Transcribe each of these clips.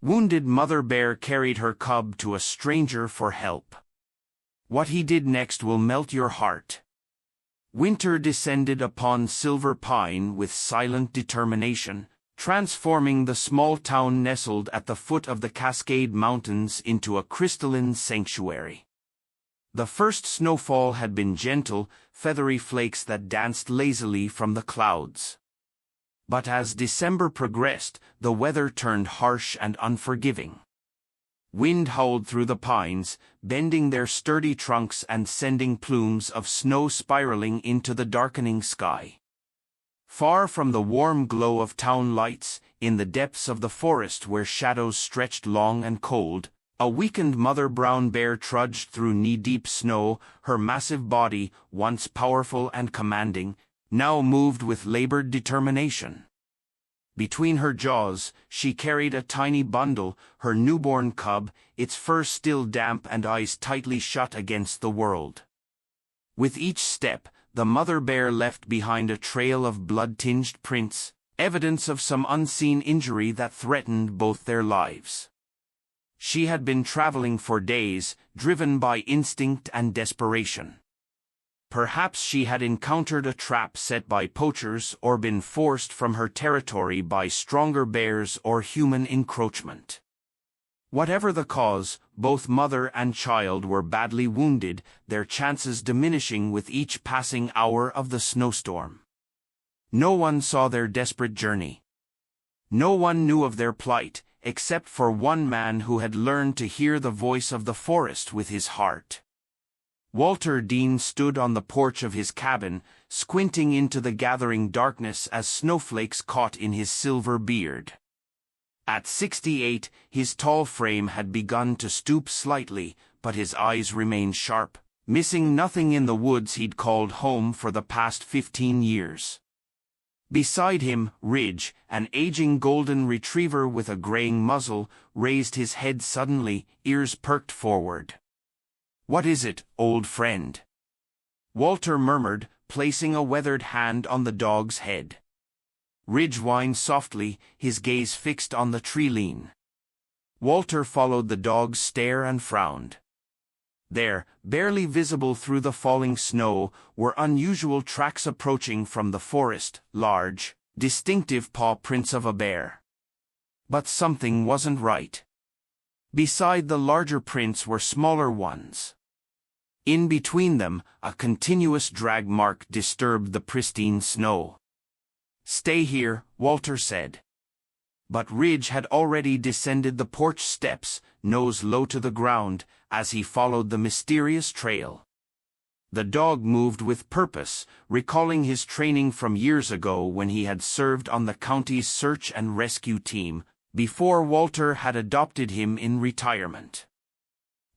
Wounded mother bear carried her cub to a stranger for help. What he did next will melt your heart. Winter descended upon Silver Pine with silent determination, transforming the small town nestled at the foot of the Cascade Mountains into a crystalline sanctuary. The first snowfall had been gentle, feathery flakes that danced lazily from the clouds. But as December progressed, the weather turned harsh and unforgiving. Wind howled through the pines, bending their sturdy trunks and sending plumes of snow spiraling into the darkening sky. Far from the warm glow of town lights, in the depths of the forest where shadows stretched long and cold, a weakened mother brown bear trudged through knee-deep snow, her massive body, once powerful and commanding, now moved with labored determination. Between her jaws, she carried a tiny bundle, her newborn cub, its fur still damp and eyes tightly shut against the world. With each step, the mother bear left behind a trail of blood-tinged prints, evidence of some unseen injury that threatened both their lives. She had been traveling for days, driven by instinct and desperation. Perhaps she had encountered a trap set by poachers or been forced from her territory by stronger bears or human encroachment. Whatever the cause, both mother and child were badly wounded, their chances diminishing with each passing hour of the snowstorm. No one saw their desperate journey. No one knew of their plight, except for one man who had learned to hear the voice of the forest with his heart. Walter Dean stood on the porch of his cabin, squinting into the gathering darkness as snowflakes caught in his silver beard. At 68, his tall frame had begun to stoop slightly, but his eyes remained sharp, missing nothing in the woods he'd called home for the past 15 years. Beside him, Ridge, an aging golden retriever with a graying muzzle, raised his head suddenly, ears perked forward. "What is it, old friend?" Walter murmured, placing a weathered hand on the dog's head. Ridge whined softly, his gaze fixed on the tree lean. Walter followed the dog's stare and frowned. There, barely visible through the falling snow, were unusual tracks approaching from the forest, large, distinctive paw prints of a bear. But something wasn't right. Beside the larger prints were smaller ones. In between them, a continuous drag mark disturbed the pristine snow. "Stay here," Walter said. But Ridge had already descended the porch steps, nose low to the ground, as he followed the mysterious trail. The dog moved with purpose, recalling his training from years ago when he had served on the county's search and rescue team, before Walter had adopted him in retirement.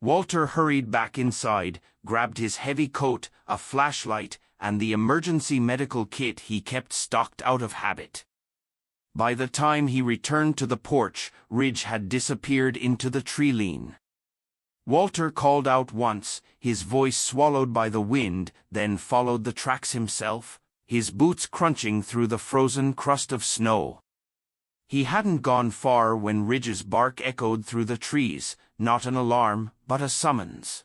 Walter hurried back inside, grabbed his heavy coat, a flashlight, and the emergency medical kit he kept stocked out of habit. By the time he returned to the porch, Ridge had disappeared into the tree lean. Walter called out once, his voice swallowed by the wind, then followed the tracks himself, his boots crunching through the frozen crust of snow. He hadn't gone far when Ridge's bark echoed through the trees, not an alarm, but a summons.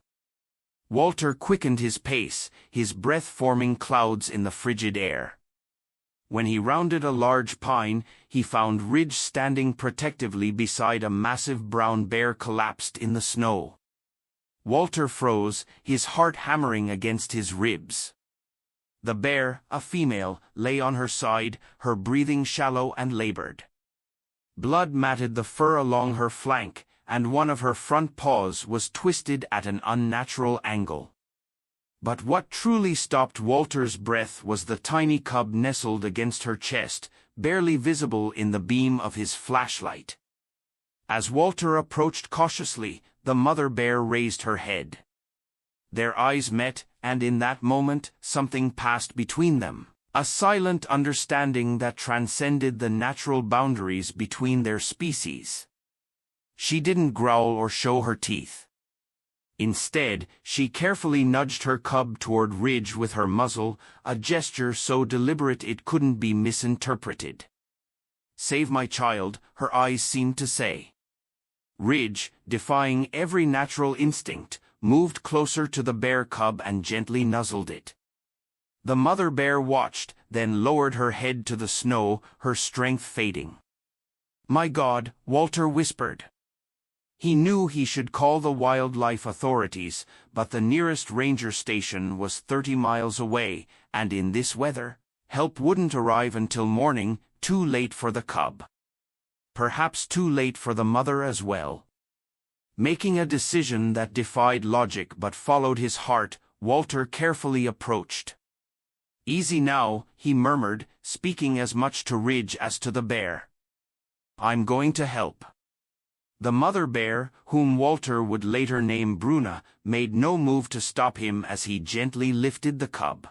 Walter quickened his pace, his breath forming clouds in the frigid air. When he rounded a large pine, he found Ridge standing protectively beside a massive brown bear collapsed in the snow. Walter froze, his heart hammering against his ribs. The bear, a female, lay on her side, her breathing shallow and labored. Blood matted the fur along her flank, and one of her front paws was twisted at an unnatural angle. But what truly stopped Walter's breath was the tiny cub nestled against her chest, barely visible in the beam of his flashlight. As Walter approached cautiously, the mother bear raised her head. Their eyes met, and in that moment, something passed between them. A silent understanding that transcended the natural boundaries between their species. She didn't growl or show her teeth. Instead, she carefully nudged her cub toward Ridge with her muzzle, a gesture so deliberate it couldn't be misinterpreted. "Save my child," her eyes seemed to say. Ridge, defying every natural instinct, moved closer to the bear cub and gently nuzzled it. The mother bear watched, then lowered her head to the snow, her strength fading. "My God," Walter whispered. He knew he should call the wildlife authorities, but the nearest ranger station was 30 miles away, and in this weather, help wouldn't arrive until morning, too late for the cub. Perhaps too late for the mother as well. Making a decision that defied logic but followed his heart, Walter carefully approached. "Easy now," he murmured, speaking as much to Ridge as to the bear. "I'm going to help." The mother bear, whom Walter would later name Bruna, made no move to stop him as he gently lifted the cub.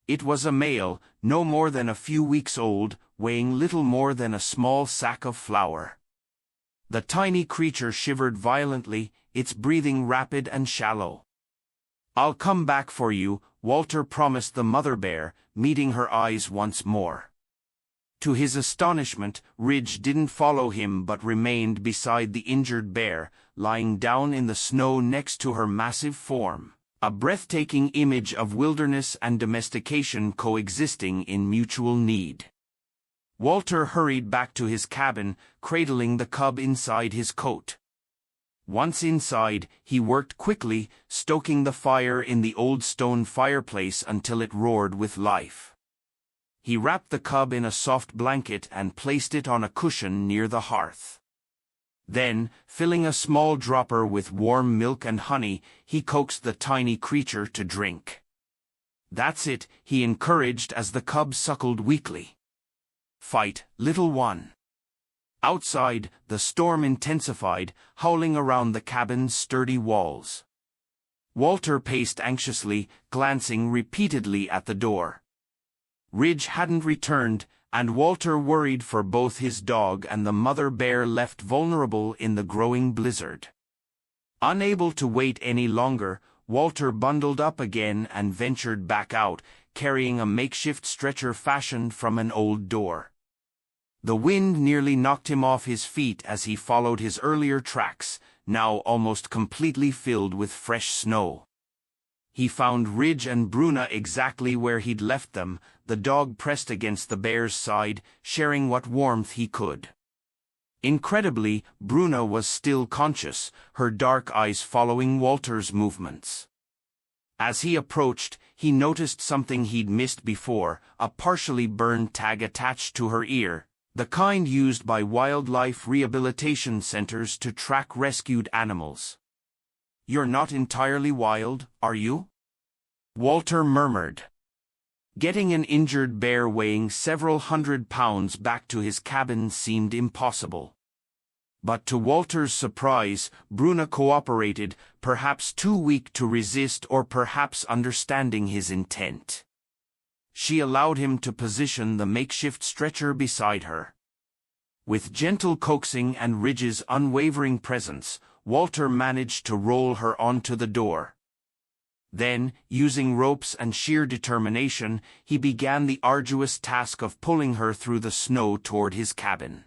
It was a male, no more than a few weeks old, weighing little more than a small sack of flour. The tiny creature shivered violently, its breathing rapid and shallow. "I'll come back for you," Walter promised the mother bear, meeting her eyes once more. To his astonishment, Ridge didn't follow him but remained beside the injured bear, lying down in the snow next to her massive form, a breathtaking image of wilderness and domestication coexisting in mutual need. Walter hurried back to his cabin, cradling the cub inside his coat. Once inside, he worked quickly, stoking the fire in the old stone fireplace until it roared with life. He wrapped the cub in a soft blanket and placed it on a cushion near the hearth. Then, filling a small dropper with warm milk and honey, he coaxed the tiny creature to drink. "That's it," he encouraged as the cub suckled weakly. "Fight, little one." Outside, the storm intensified, howling around the cabin's sturdy walls. Walter paced anxiously, glancing repeatedly at the door. Ridge hadn't returned, and Walter worried for both his dog and the mother bear left vulnerable in the growing blizzard. Unable to wait any longer, Walter bundled up again and ventured back out, carrying a makeshift stretcher fashioned from an old door. The wind nearly knocked him off his feet as he followed his earlier tracks, now almost completely filled with fresh snow. He found Ridge and Bruna exactly where he'd left them, the dog pressed against the bear's side, sharing what warmth he could. Incredibly, Bruna was still conscious, her dark eyes following Walter's movements. As he approached, he noticed something he'd missed before, a partially burned tag attached to her ear, the kind used by wildlife rehabilitation centers to track rescued animals. "You're not entirely wild, are you?" Walter murmured. Getting an injured bear weighing several hundred pounds back to his cabin seemed impossible. But to Walter's surprise, Bruna cooperated, perhaps too weak to resist or perhaps understanding his intent. She allowed him to position the makeshift stretcher beside her. With gentle coaxing and Ridge's unwavering presence, Walter managed to roll her onto the door. Then, using ropes and sheer determination, he began the arduous task of pulling her through the snow toward his cabin.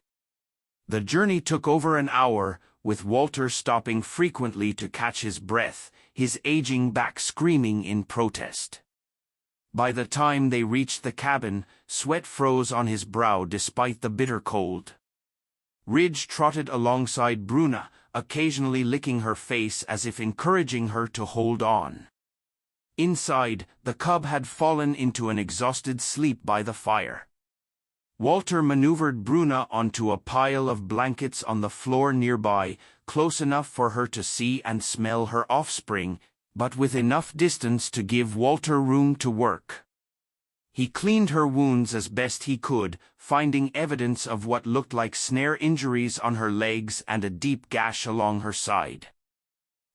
The journey took over an hour, with Walter stopping frequently to catch his breath, his aging back screaming in protest. By the time they reached the cabin, sweat froze on his brow despite the bitter cold. Ridge trotted alongside Bruna, occasionally licking her face as if encouraging her to hold on. Inside, the cub had fallen into an exhausted sleep by the fire. Walter maneuvered Bruna onto a pile of blankets on the floor nearby, close enough for her to see and smell her offspring, but with enough distance to give Walter room to work. He cleaned her wounds as best he could, finding evidence of what looked like snare injuries on her legs and a deep gash along her side.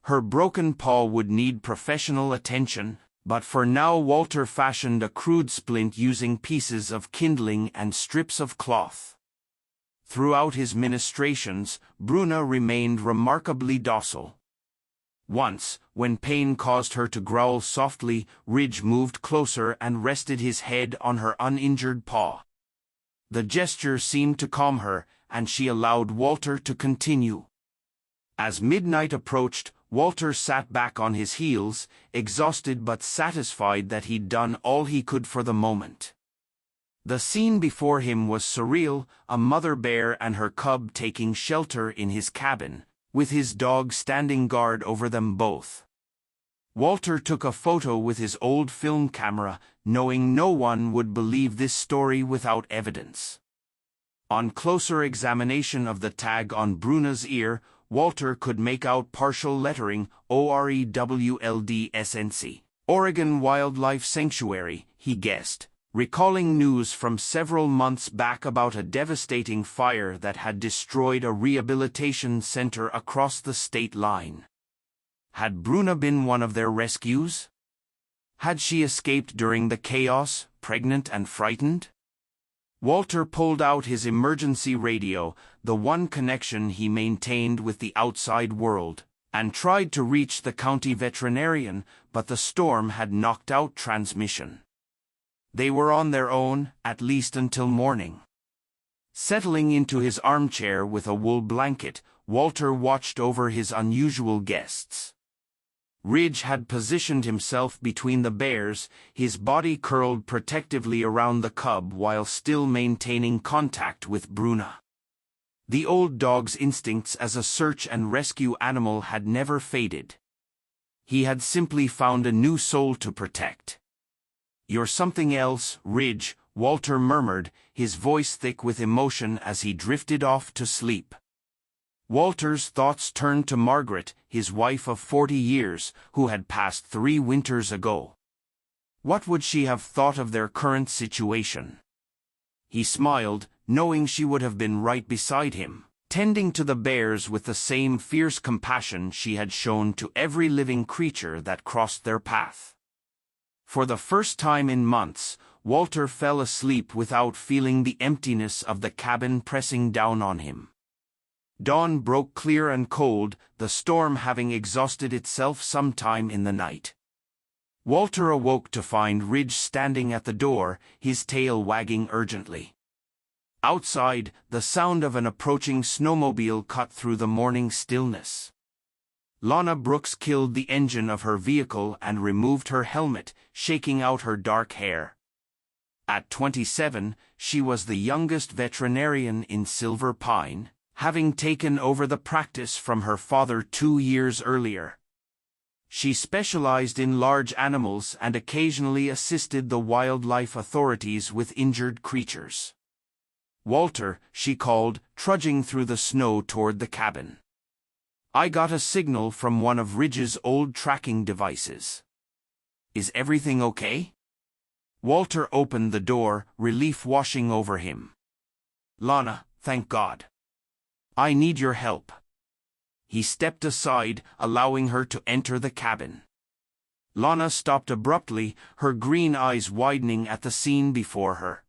Her broken paw would need professional attention, but for now Walter fashioned a crude splint using pieces of kindling and strips of cloth. Throughout his ministrations, Bruna remained remarkably docile. Once, when pain caused her to growl softly, Ridge moved closer and rested his head on her uninjured paw. The gesture seemed to calm her, and she allowed Walter to continue. As midnight approached, Walter sat back on his heels, exhausted but satisfied that he'd done all he could for the moment. The scene before him was surreal, a mother bear and her cub taking shelter in his cabin, with his dog standing guard over them both. Walter took a photo with his old film camera, knowing no one would believe this story without evidence. On closer examination of the tag on Bruna's ear, Walter could make out partial lettering OREWLDSNC. Oregon Wildlife Sanctuary, he guessed, recalling news from several months back about a devastating fire that had destroyed a rehabilitation center across the state line. Had Bruna been one of their rescues? Had she escaped during the chaos, pregnant and frightened? Walter pulled out his emergency radio, the one connection he maintained with the outside world, and tried to reach the county veterinarian, but the storm had knocked out transmission. They were on their own, at least until morning. Settling into his armchair with a wool blanket, Walter watched over his unusual guests. Ridge had positioned himself between the bears, his body curled protectively around the cub while still maintaining contact with Bruna. The old dog's instincts as a search and rescue animal had never faded. He had simply found a new soul to protect. "You're something else, Ridge," Walter murmured, his voice thick with emotion as he drifted off to sleep. Walter's thoughts turned to Margaret, his wife of 40 years, who had passed 3 winters ago. What would she have thought of their current situation? He smiled, knowing she would have been right beside him, tending to the bears with the same fierce compassion she had shown to every living creature that crossed their path. For the first time in months, Walter fell asleep without feeling the emptiness of the cabin pressing down on him. Dawn broke clear and cold, the storm having exhausted itself sometime in the night. Walter awoke to find Ridge standing at the door, his tail wagging urgently. Outside, the sound of an approaching snowmobile cut through the morning stillness. Lana Brooks killed the engine of her vehicle and removed her helmet, shaking out her dark hair. At 27, she was the youngest veterinarian in Silver Pine, having taken over the practice from her father 2 years earlier. She specialized in large animals and occasionally assisted the wildlife authorities with injured creatures. "Walter," she called, trudging through the snow toward the cabin. "I got a signal from one of Ridge's old tracking devices. Is everything okay?" Walter opened the door, relief washing over him. "Lana, thank God. I need your help." He stepped aside, allowing her to enter the cabin. Lana stopped abruptly, her green eyes widening at the scene before her.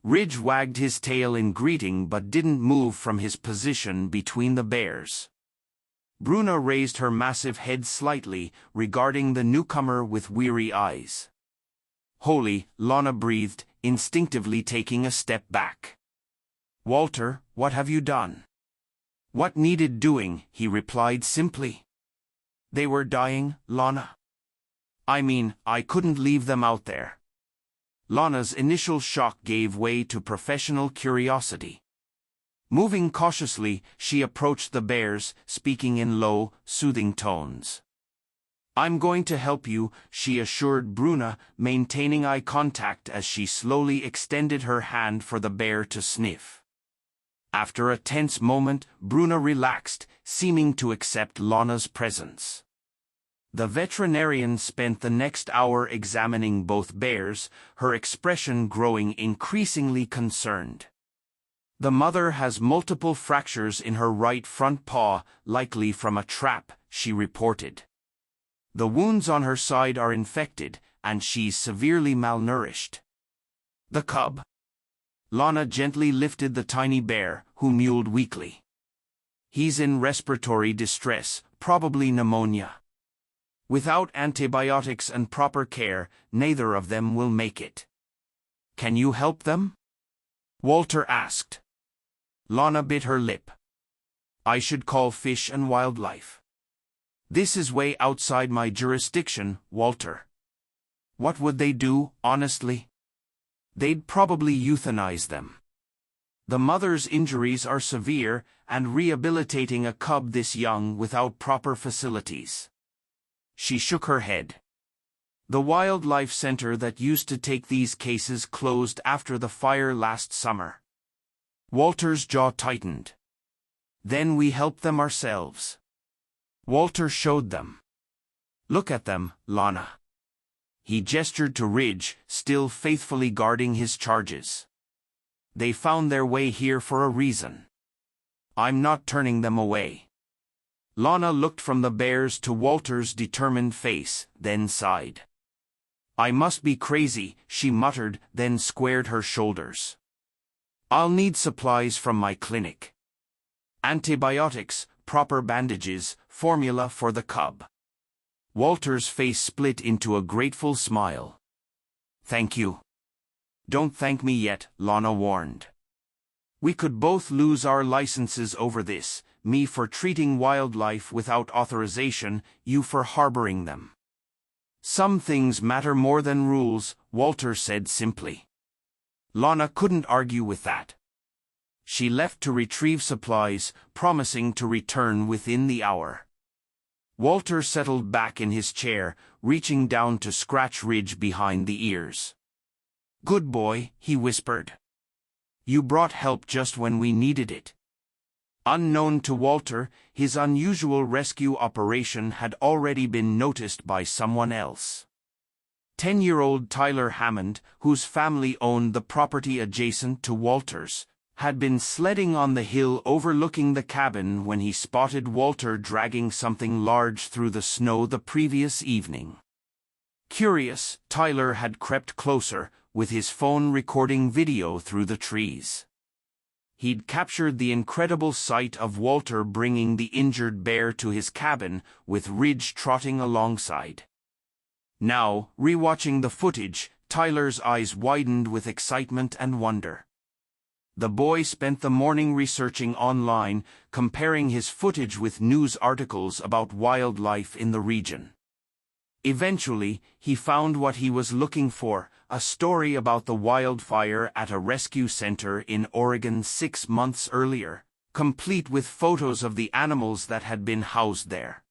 Ridge wagged his tail in greeting but didn't move from his position between the bears. Bruna raised her massive head slightly, regarding the newcomer with weary eyes. "Holy," Lana breathed, instinctively taking a step back. "Walter, what have you done?" "What needed doing," he replied simply. "They were dying, Lana. I mean, I couldn't leave them out there." Lana's initial shock gave way to professional curiosity. Moving cautiously, she approached the bears, speaking in low, soothing tones. "I'm going to help you," she assured Bruna, maintaining eye contact as she slowly extended her hand for the bear to sniff. After a tense moment, Bruna relaxed, seeming to accept Lana's presence. The veterinarian spent the next hour examining both bears, her expression growing increasingly concerned. "The mother has multiple fractures in her right front paw, likely from a trap," she reported. "The wounds on her side are infected, and she's severely malnourished." "The cub?" Lana gently lifted the tiny bear, who mewed weakly. "He's in respiratory distress, probably pneumonia. Without antibiotics and proper care, neither of them will make it." "Can you help them?" Walter asked. Lana bit her lip. I should call Fish and Wildlife. This is way outside my jurisdiction, Walter. What would they do, honestly? They'd probably euthanize them. The mother's injuries are severe, and rehabilitating a cub this young without proper facilities. She shook her head. The wildlife center that used to take these cases closed after the fire last summer. Walter's jaw tightened. Then we helped them ourselves. Walter showed them. Look at them, Lana. He gestured to Ridge, still faithfully guarding his charges. They found their way here for a reason. I'm not turning them away. Lana looked from the bears to Walter's determined face, then sighed. I must be crazy, she muttered, then squared her shoulders. I'll need supplies from my clinic. Antibiotics, proper bandages, formula for the cub. Walter's face split into a grateful smile. Thank you. Don't thank me yet, Lana warned. We could both lose our licenses over this, me for treating wildlife without authorization, you for harboring them. Some things matter more than rules, Walter said simply. Lana couldn't argue with that. She left to retrieve supplies, promising to return within the hour. Walter settled back in his chair, reaching down to scratch Ridge behind the ears. Good boy, he whispered. You brought help just when we needed it. Unknown to Walter, his unusual rescue operation had already been noticed by someone else. 10-year-old Tyler Hammond, whose family owned the property adjacent to Walter's, had been sledding on the hill overlooking the cabin when he spotted Walter dragging something large through the snow the previous evening. Curious, Tyler had crept closer, with his phone recording video through the trees. He'd captured the incredible sight of Walter bringing the injured bear to his cabin, with Ridge trotting alongside. Now, rewatching the footage, Tyler's eyes widened with excitement and wonder. The boy spent the morning researching online, comparing his footage with news articles about wildlife in the region. Eventually, he found what he was looking for, a story about the wildfire at a rescue center in Oregon 6 months earlier, complete with photos of the animals that had been housed there.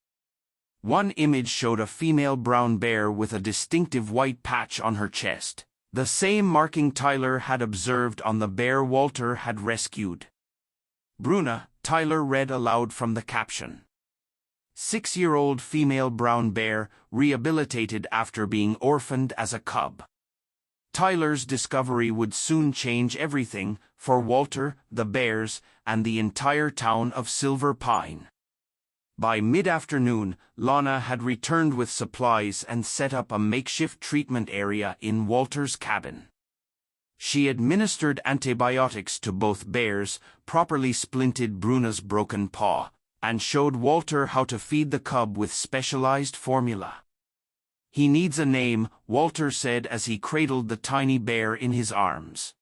One image showed a female brown bear with a distinctive white patch on her chest, the same marking Tyler had observed on the bear Walter had rescued. Bruna, Tyler read aloud from the caption. 6-year-old female brown bear, rehabilitated after being orphaned as a cub. Tyler's discovery would soon change everything for Walter, the bears, and the entire town of Silver Pine. By mid-afternoon, Lana had returned with supplies and set up a makeshift treatment area in Walter's cabin. She administered antibiotics to both bears, properly splinted Bruna's broken paw, and showed Walter how to feed the cub with specialized formula. He needs a name, Walter said as he cradled the tiny bear in his arms.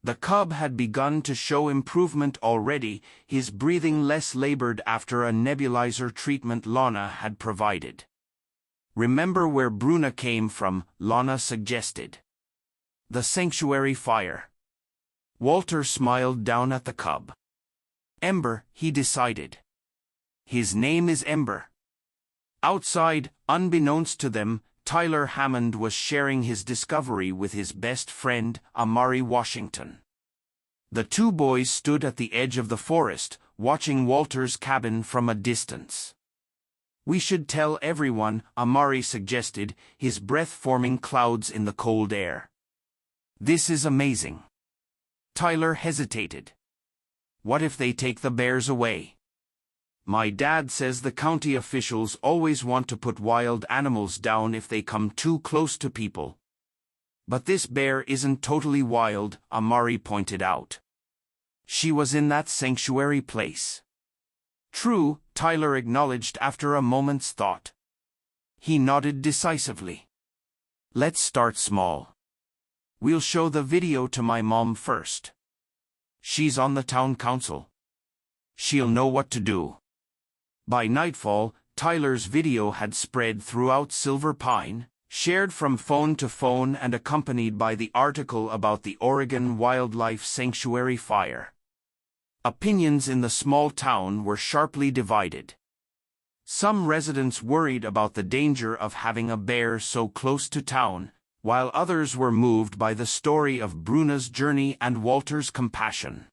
The cub had begun to show improvement already, his breathing less labored after a nebulizer treatment Lana had provided. Remember where Bruna came from, Lana suggested. The sanctuary fire. Walter smiled down at the cub. Ember, he decided. His name is Ember. Outside, unbeknownst to them, Tyler Hammond was sharing his discovery with his best friend, Amari Washington. The two boys stood at the edge of the forest, watching Walter's cabin from a distance. We should tell everyone, Amari suggested, his breath forming clouds in the cold air. This is amazing. Tyler hesitated. What if they take the bears away? My dad says the county officials always want to put wild animals down if they come too close to people. But this bear isn't totally wild, Amari pointed out. She was in that sanctuary place. True, Tyler acknowledged after a moment's thought. He nodded decisively. Let's start small. We'll show the video to my mom first. She's on the town council. She'll know what to do. By nightfall, Tyler's video had spread throughout Silver Pine, shared from phone to phone and accompanied by the article about the Oregon Wildlife Sanctuary fire. Opinions in the small town were sharply divided. Some residents worried about the danger of having a bear so close to town, while others were moved by the story of Bruna's journey and Walter's compassion.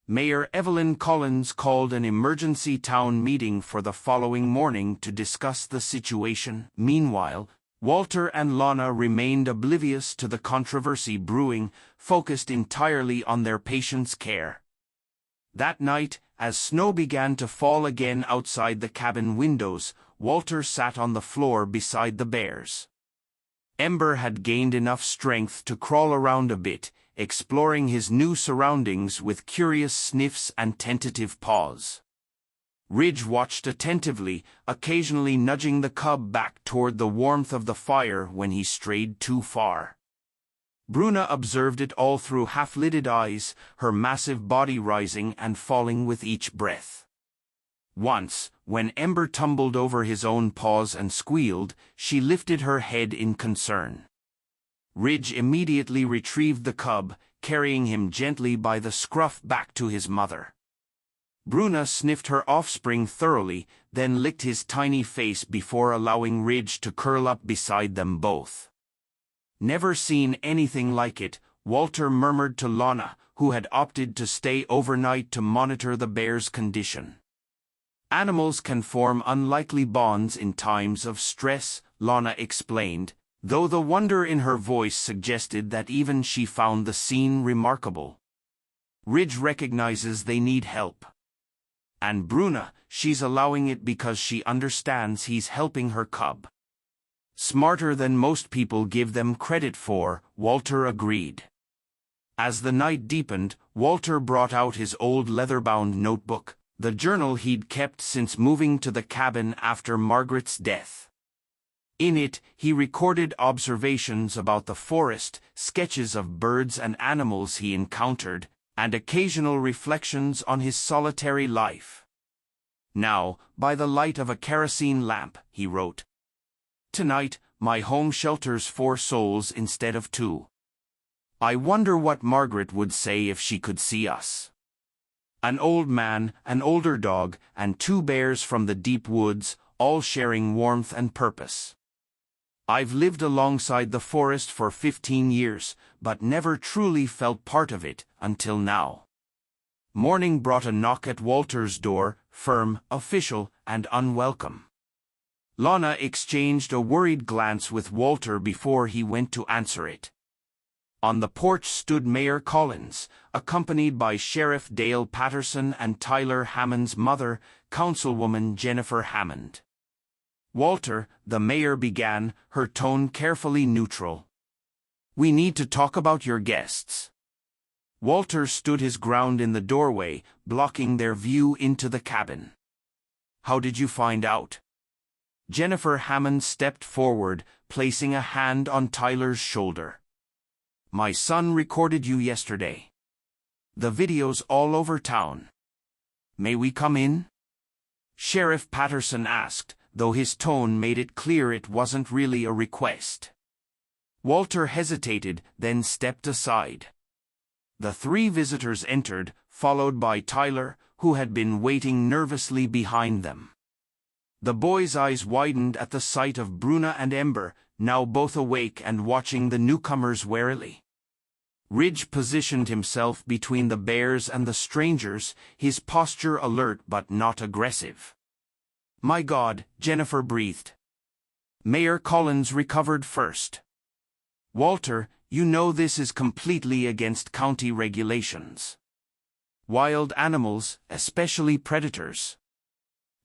Mayor Evelyn Collins called an emergency town meeting for the following morning to discuss the situation. Meanwhile, Walter and Lana remained oblivious to the controversy brewing, focused entirely on their patient's care. That night, as snow began to fall again outside the cabin windows, Walter sat on the floor beside the bears. Ember had gained enough strength to crawl around a bit, exploring his new surroundings with curious sniffs and tentative paws. Ridge watched attentively, occasionally nudging the cub back toward the warmth of the fire when he strayed too far. Bruna observed it all through half-lidded eyes, her massive body rising and falling with each breath. Once, when Ember tumbled over his own paws and squealed, she lifted her head in concern. Ridge immediately retrieved the cub, carrying him gently by the scruff back to his mother. Bruna sniffed her offspring thoroughly, then licked his tiny face before allowing Ridge to curl up beside them both. Never seen anything like it, Walter murmured to Lana, who had opted to stay overnight to monitor the bear's condition. Animals can form unlikely bonds in times of stress, Lana explained, though the wonder in her voice suggested that even she found the scene remarkable. Ridge recognizes they need help. And Bruna, she's allowing it because she understands he's helping her cub. Smarter than most people give them credit for, Walter agreed. As the night deepened, Walter brought out his old leather-bound notebook, the journal he'd kept since moving to the cabin after Margaret's death. In it, he recorded observations about the forest, sketches of birds and animals he encountered, and occasional reflections on his solitary life. Now, by the light of a kerosene lamp, he wrote, "Tonight, my home shelters 4 souls instead of 2. I wonder what Margaret would say if she could see us. An old man, an older dog, and 2 bears from the deep woods, all sharing warmth and purpose. I've lived alongside the forest for 15 years, but never truly felt part of it until now." Morning brought a knock at Walter's door, firm, official, and unwelcome. Lana exchanged a worried glance with Walter before he went to answer it. On the porch stood Mayor Collins, accompanied by Sheriff Dale Patterson and Tyler Hammond's mother, Councilwoman Jennifer Hammond. "Walter," the mayor began, her tone carefully neutral. "We need to talk about your guests." Walter stood his ground in the doorway, blocking their view into the cabin. "How did you find out?" Jennifer Hammond stepped forward, placing a hand on Tyler's shoulder. "My son recorded you yesterday. The video's all over town. May we come in?" Sheriff Patterson asked, though his tone made it clear it wasn't really a request. Walter hesitated, then stepped aside. The 3 visitors entered, followed by Tyler, who had been waiting nervously behind them. The boy's eyes widened at the sight of Bruna and Ember, now both awake and watching the newcomers warily. Ridge positioned himself between the bears and the strangers, his posture alert but not aggressive. "My God," Jennifer breathed. Mayor Collins recovered first. "Walter, you know this is completely against county regulations. Wild animals, especially predators."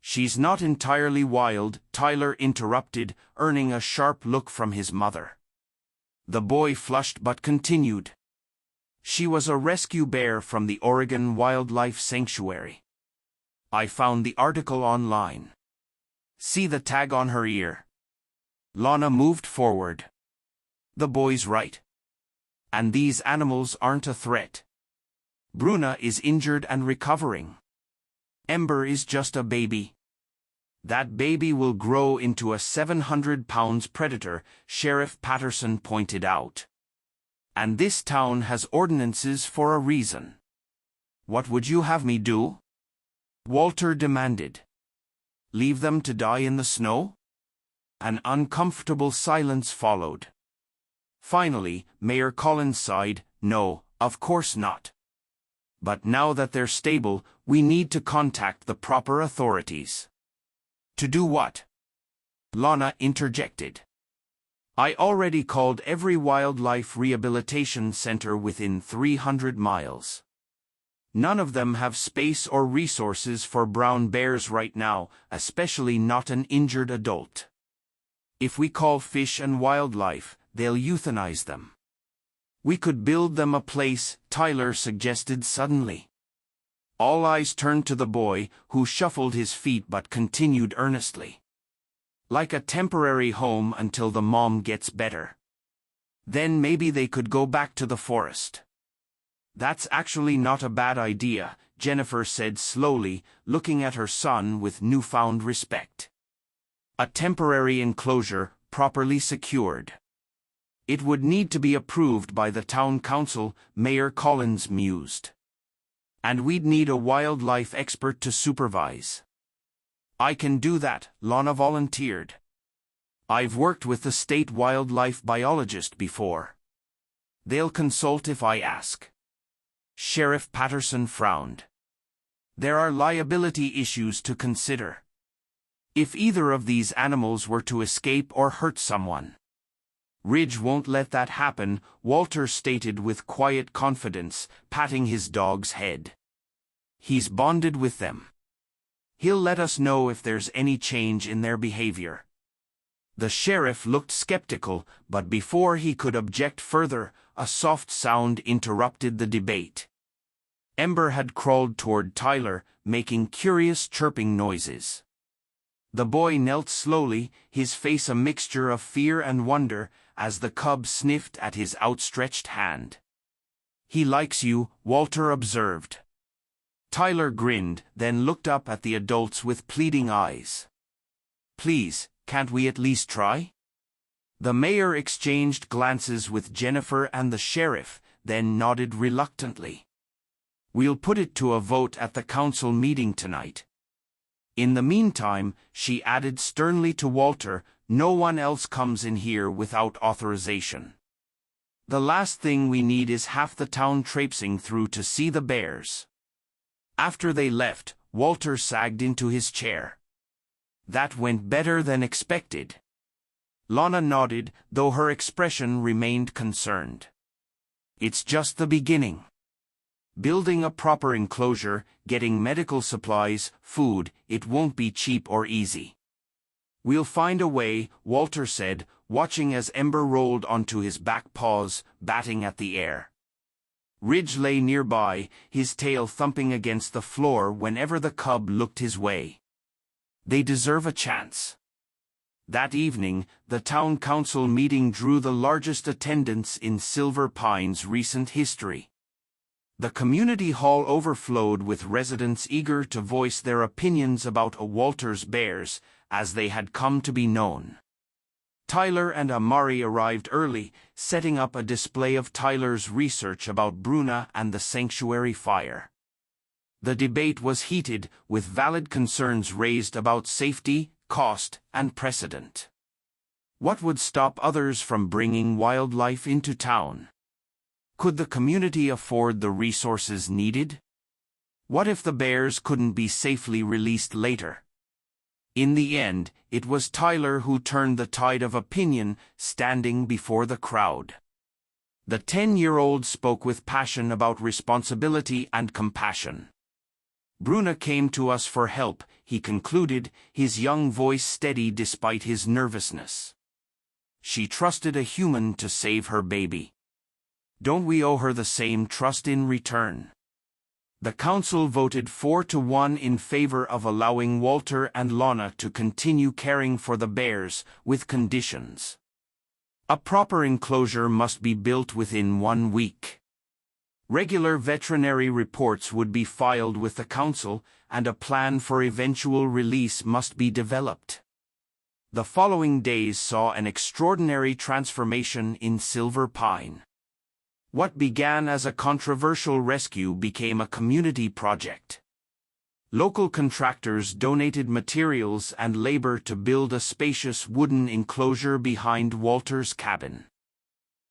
"She's not entirely wild," Tyler interrupted, earning a sharp look from his mother. The boy flushed but continued. "She was a rescue bear from the Oregon Wildlife Sanctuary. I found the article online. See the tag on her ear." Lana moved forward. "The boy's right. And these animals aren't a threat. Bruna is injured and recovering. Ember is just a baby. That baby will grow into a 700-pound predator, Sheriff Patterson pointed out. And this town has ordinances for a reason. What would you have me do? Walter demanded. Leave them to die in the snow? An uncomfortable silence followed. Finally, Mayor Collins sighed, No, of course not. But now that they're stable, we need to contact the proper authorities. To do what? Lana interjected. I already called every wildlife rehabilitation center within 300 miles. None of them have space or resources for brown bears right now, especially not an injured adult. If we call Fish and Wildlife, they'll euthanize them. We could build them a place, Tyler suggested suddenly. All eyes turned to the boy, who shuffled his feet but continued earnestly. Like a temporary home until the mom gets better. Then maybe they could go back to the forest. That's actually not a bad idea, Jennifer said slowly, looking at her son with newfound respect. A temporary enclosure, properly secured. It would need to be approved by the town council, Mayor Collins mused. And we'd need a wildlife expert to supervise. I can do that, Lana volunteered. I've worked with the state wildlife biologist before. They'll consult if I ask. Sheriff Patterson frowned. There are liability issues to consider. If either of these animals were to escape or hurt someone. Ridge won't let that happen, Walter stated with quiet confidence, patting his dog's head. He's bonded with them. He'll let us know if there's any change in their behavior. The sheriff looked skeptical, but before he could object further, a soft sound interrupted the debate. Ember had crawled toward Tyler, making curious chirping noises. The boy knelt slowly, his face a mixture of fear and wonder, as the cub sniffed at his outstretched hand. He likes you, Walter observed. Tyler grinned, then looked up at the adults with pleading eyes. Please, can't we at least try? The mayor exchanged glances with Jennifer and the sheriff, then nodded reluctantly. We'll put it to a vote at the council meeting tonight. In the meantime, she added sternly to Walter, no one else comes in here without authorization. The last thing we need is half the town traipsing through to see the bears. After they left, Walter sagged into his chair. That went better than expected. Lana nodded, though her expression remained concerned. It's just the beginning. Building a proper enclosure, getting medical supplies, food, it won't be cheap or easy. We'll find a way, Walter said, watching as Ember rolled onto his back paws, batting at the air. Ridge lay nearby, his tail thumping against the floor whenever the cub looked his way. They deserve a chance. That evening, the town council meeting drew the largest attendance in Silver Pine's recent history. The community hall overflowed with residents eager to voice their opinions about Walter's bears, as they had come to be known. Tyler and Amari arrived early, setting up a display of Tyler's research about Bruna and the sanctuary fire. The debate was heated, with valid concerns raised about safety, cost, and precedent. What would stop others from bringing wildlife into town? Could the community afford the resources needed? What if the bears couldn't be safely released later? In the end, it was Tyler who turned the tide of opinion, standing before the crowd. The 10-year-old spoke with passion about responsibility and compassion. Bruna came to us for help, he concluded, his young voice steady despite his nervousness. She trusted a human to save her baby. Don't we owe her the same trust in return? The council voted 4-1 in favor of allowing Walter and Lana to continue caring for the bears, with conditions. A proper enclosure must be built within 1 week. Regular veterinary reports would be filed with the council, and a plan for eventual release must be developed. The following days saw an extraordinary transformation in Silver Pine. What began as a controversial rescue became a community project. Local contractors donated materials and labor to build a spacious wooden enclosure behind Walter's cabin.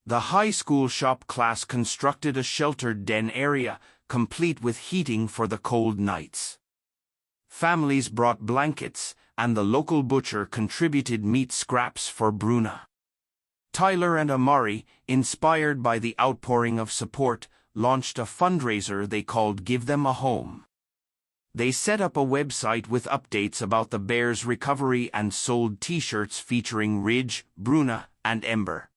The high school shop class constructed a sheltered den area, complete with heating for the cold nights. Families brought blankets, and the local butcher contributed meat scraps for Bruna. Tyler and Amari, inspired by the outpouring of support, launched a fundraiser they called Give Them a Home. They set up a website with updates about the bear's recovery and sold t-shirts featuring Ridge, Bruna, and Ember.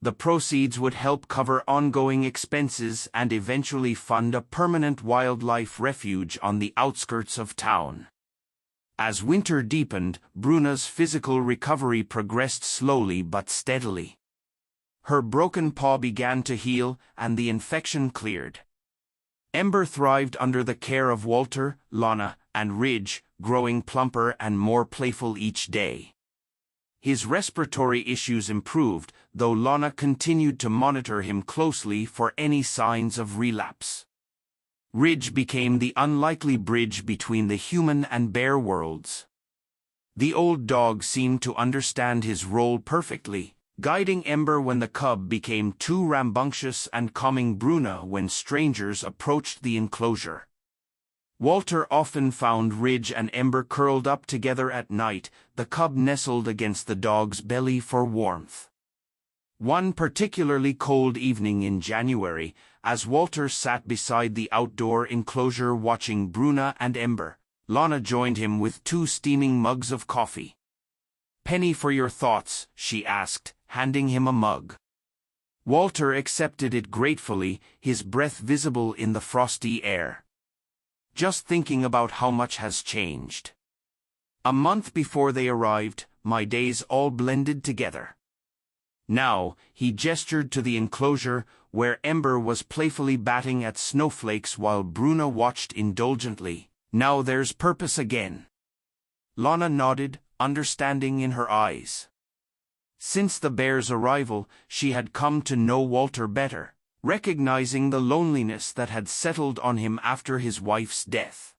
The proceeds would help cover ongoing expenses and eventually fund a permanent wildlife refuge on the outskirts of town. As winter deepened, Bruna's physical recovery progressed slowly but steadily. Her broken paw began to heal, and the infection cleared. Ember thrived under the care of Walter, Lana, and Ridge, growing plumper and more playful each day. His respiratory issues improved, though Lana continued to monitor him closely for any signs of relapse. Ridge became the unlikely bridge between the human and bear worlds. The old dog seemed to understand his role perfectly, guiding Ember when the cub became too rambunctious and calming Bruna when strangers approached the enclosure. Walter often found Ridge and Ember curled up together at night, the cub nestled against the dog's belly for warmth. One particularly cold evening in January, as Walter sat beside the outdoor enclosure watching Bruna and Ember, Lana joined him with 2 steaming mugs of coffee. "Penny for your thoughts," she asked, handing him a mug. Walter accepted it gratefully, his breath visible in the frosty air. "Just thinking about how much has changed. A month before they arrived, my days all blended together. Now," he gestured to the enclosure, where Ember was playfully batting at snowflakes while Bruna watched indulgently, "now there's purpose again." Lana nodded, understanding in her eyes. Since the bear's arrival, she had come to know Walter better, recognizing the loneliness that had settled on him after his wife's death.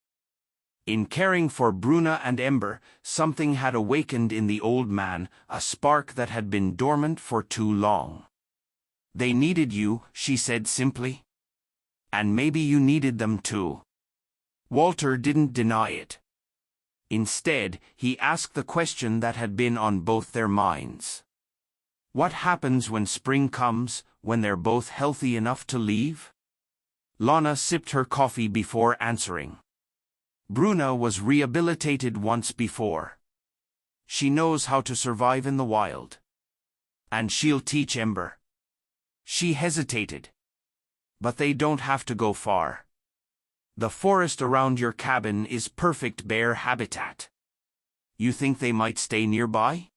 In caring for Bruna and Ember, something had awakened in the old man, a spark that had been dormant for too long. "They needed you," she said simply. "And maybe you needed them too." Walter didn't deny it. Instead, he asked the question that had been on both their minds. What happens when spring comes, when they're both healthy enough to leave? Lana sipped her coffee before answering. Bruna was rehabilitated once before. She knows how to survive in the wild. And she'll teach Ember. She hesitated. But they don't have to go far. The forest around your cabin is perfect bear habitat. You think they might stay nearby?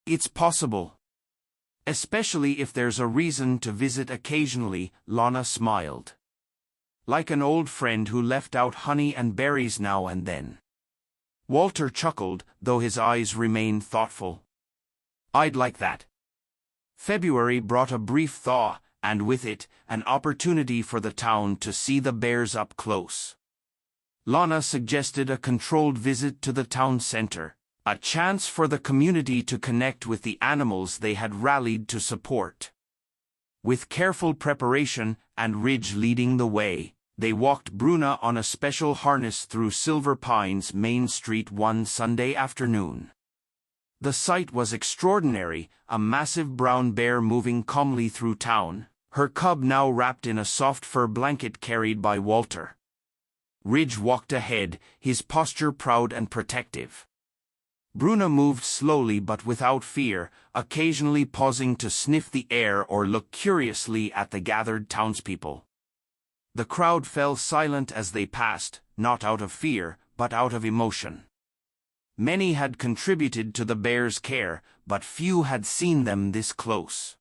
It's possible. Especially if there's a reason to visit occasionally, Lana smiled. Like an old friend who left out honey and berries now and then. Walter chuckled, though his eyes remained thoughtful. I'd like that. February brought a brief thaw, and with it, an opportunity for the town to see the bears up close. Lana suggested a controlled visit to the town center, a chance for the community to connect with the animals they had rallied to support. With careful preparation, and Ridge leading the way, they walked Bruna on a special harness through Silver Pine's main street one Sunday afternoon. The sight was extraordinary, a massive brown bear moving calmly through town, her cub now wrapped in a soft fur blanket carried by Walter. Ridge walked ahead, his posture proud and protective. Bruna moved slowly but without fear, occasionally pausing to sniff the air or look curiously at the gathered townspeople. The crowd fell silent as they passed, not out of fear, but out of emotion. Many had contributed to the bears' care, but few had seen them this close.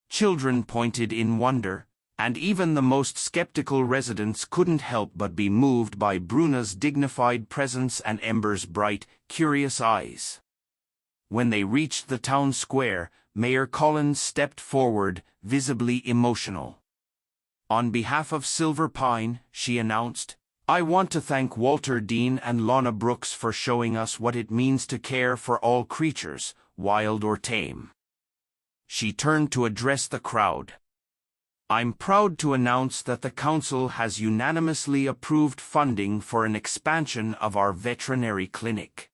Children pointed in wonder, And even the most skeptical residents couldn't help but be moved by Bruna's dignified presence and Ember's bright, curious eyes. When they reached the town square, Mayor Collins stepped forward, visibly emotional. On behalf of Silver Pine, she announced, "I want to thank Walter Dean and Lorna Brooks for showing us what it means to care for all creatures, wild or tame." She turned to address the crowd. "I'm proud to announce that the Council has unanimously approved funding for an expansion of our veterinary clinic.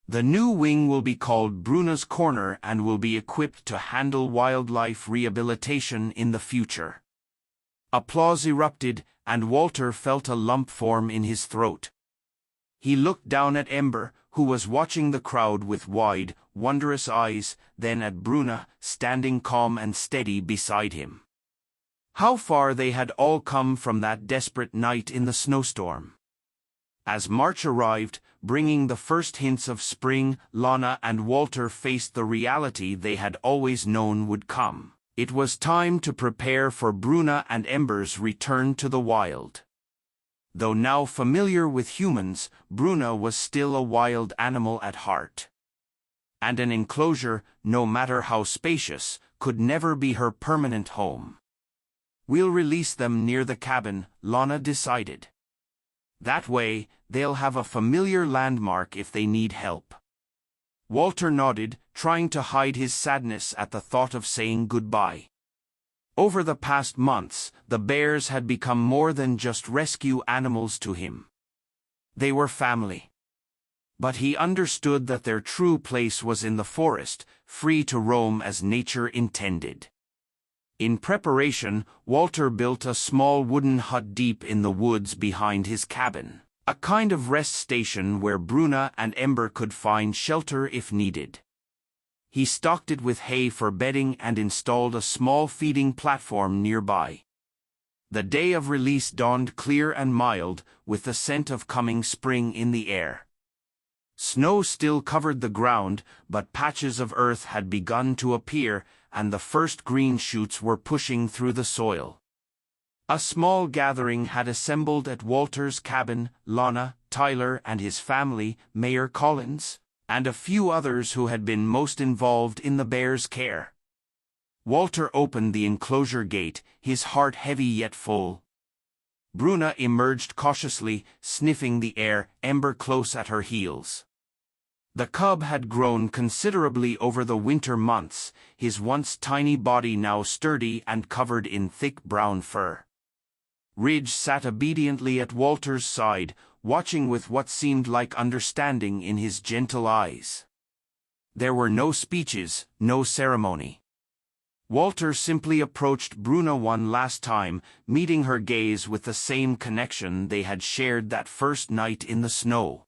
The new wing will be called Bruna's Corner and will be equipped to handle wildlife rehabilitation in the future." Applause erupted, and Walter felt a lump form in his throat. He looked down at Ember, who was watching the crowd with wide, wondrous eyes, then at Bruna, standing calm and steady beside him. How far they had all come from that desperate night in the snowstorm. As March arrived, bringing the first hints of spring, Lorna and Walter faced the reality they had always known would come. It was time to prepare for Bruna and Ember's return to the wild. Though now familiar with humans, Bruna was still a wild animal at heart. And an enclosure, no matter how spacious, could never be her permanent home. "We'll release them near the cabin," Lorna decided. "That way, they'll have a familiar landmark if they need help." Walter nodded, trying to hide his sadness at the thought of saying goodbye. Over the past months, the bears had become more than just rescue animals to him. They were family. But he understood that their true place was in the forest, free to roam as nature intended. In preparation, Walter built a small wooden hut deep in the woods behind his cabin, a kind of rest station where Bruna and Ember could find shelter if needed. He stocked it with hay for bedding and installed a small feeding platform nearby. The day of release dawned clear and mild, with the scent of coming spring in the air. Snow still covered the ground, but patches of earth had begun to appear, and the first green shoots were pushing through the soil. A small gathering had assembled at Walter's cabin: Lorna, Tyler and his family, Mayor Collins, and a few others who had been most involved in the bears' care. Walter opened the enclosure gate, his heart heavy yet full. Bruna emerged cautiously, sniffing the air, Ember close at her heels. The cub had grown considerably over the winter months, his once tiny body now sturdy and covered in thick brown fur. Ridge sat obediently at Walter's side, watching with what seemed like understanding in his gentle eyes. There were no speeches, no ceremony. Walter simply approached Bruna one last time, meeting her gaze with the same connection they had shared that first night in the snow.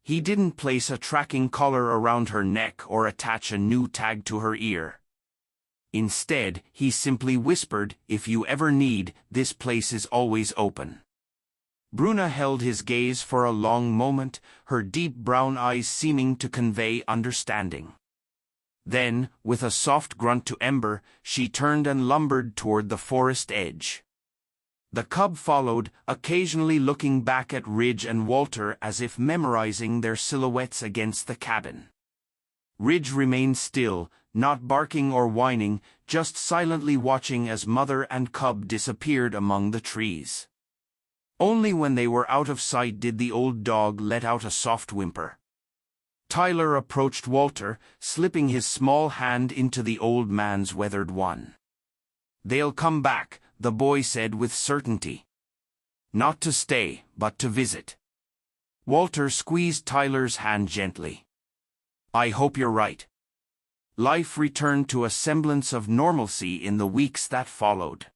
He didn't place a tracking collar around her neck or attach a new tag to her ear. Instead, he simply whispered, "If you ever need, this place is always open." Bruna held his gaze for a long moment, her deep brown eyes seeming to convey understanding. Then, with a soft grunt to Ember, she turned and lumbered toward the forest edge. The cub followed, occasionally looking back at Ridge and Walter as if memorizing their silhouettes against the cabin. Ridge remained still, not barking or whining, just silently watching as mother and cub disappeared among the trees. Only when they were out of sight did the old dog let out a soft whimper. Tyler approached Walter, slipping his small hand into the old man's weathered one. "They'll come back," the boy said with certainty. "Not to stay, but to visit." Walter squeezed Tyler's hand gently. "I hope you're right." Life returned to a semblance of normalcy in the weeks that followed.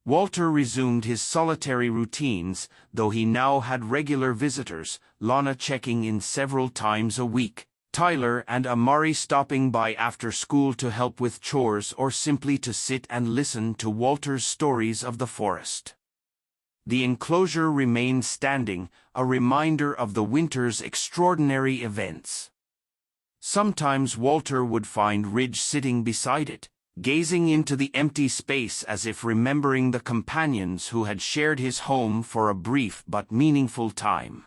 Walter resumed his solitary routines, though he now had regular visitors, Lorna checking in several times a week, Tyler and Amari stopping by after school to help with chores or simply to sit and listen to Walter's stories of the forest. The enclosure remained standing, a reminder of the winter's extraordinary events. Sometimes Walter would find Ridge sitting beside it, gazing into the empty space as if remembering the companions who had shared his home for a brief but meaningful time.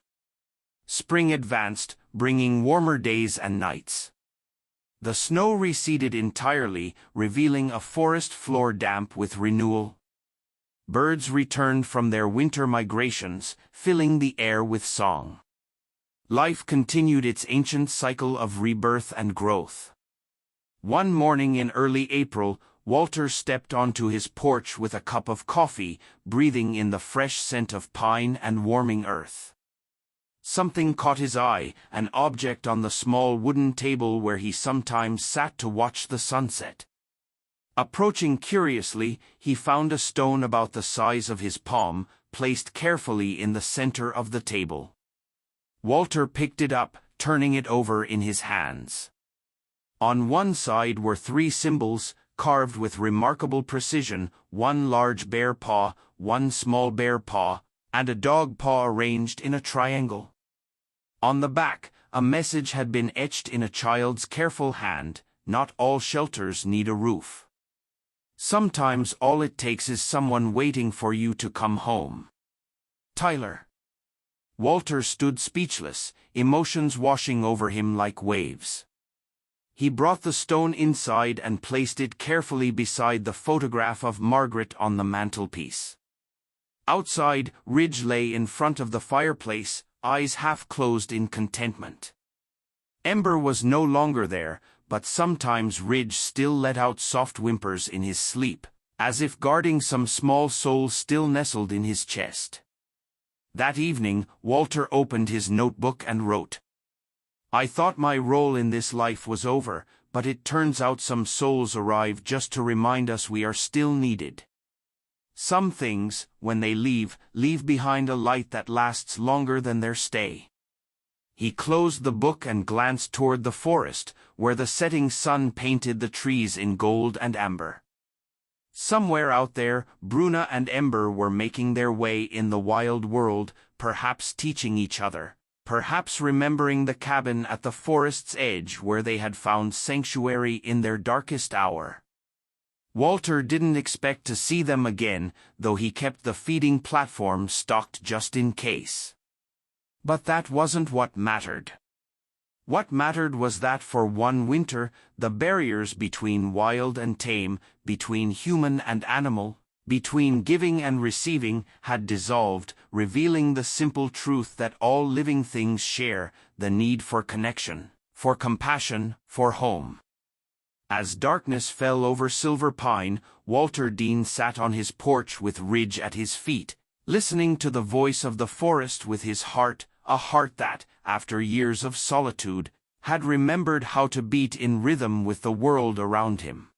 Spring advanced, bringing warmer days and nights. The snow receded entirely, revealing a forest floor damp with renewal. Birds returned from their winter migrations, filling the air with song. Life continued its ancient cycle of rebirth and growth. One morning in early April, Walter stepped onto his porch with a cup of coffee, breathing in the fresh scent of pine and warming earth. Something caught his eye, an object on the small wooden table where he sometimes sat to watch the sunset. Approaching curiously, he found a stone about the size of his palm, placed carefully in the center of the table. Walter picked it up, turning it over in his hands. On one side were 3 symbols, carved with remarkable precision, 1 large bear paw, 1 small bear paw, and a dog paw arranged in a triangle. On the back, a message had been etched in a child's careful hand: "Not all shelters need a roof. Sometimes all it takes is someone waiting for you to come home." Tyler. Walter stood speechless, emotions washing over him like waves. He brought the stone inside and placed it carefully beside the photograph of Margaret on the mantelpiece. Outside, Ridge lay in front of the fireplace, eyes half closed in contentment. Ember was no longer there, but sometimes Ridge still let out soft whimpers in his sleep, as if guarding some small soul still nestled in his chest. That evening, Walter opened his notebook and wrote, "I thought my role in this life was over, but it turns out some souls arrive just to remind us we are still needed. Some things, when they leave behind a light that lasts longer than their stay." He closed the book and glanced toward the forest, where the setting sun painted the trees in gold and amber. Somewhere out there, Bruna and Ember were making their way in the wild world, perhaps teaching each other, perhaps remembering the cabin at the forest's edge where they had found sanctuary in their darkest hour. Walter didn't expect to see them again, though he kept the feeding platform stocked just in case. But that wasn't what mattered. What mattered was that for one winter, the barriers between wild and tame, between human and animal, between giving and receiving, had dissolved, revealing the simple truth that all living things share: the need for connection, for compassion, for home. As darkness fell over Silver Pine, Walter Dean sat on his porch with Ridge at his feet, listening to the voice of the forest with his heart, a heart that, after years of solitude, had remembered how to beat in rhythm with the world around him.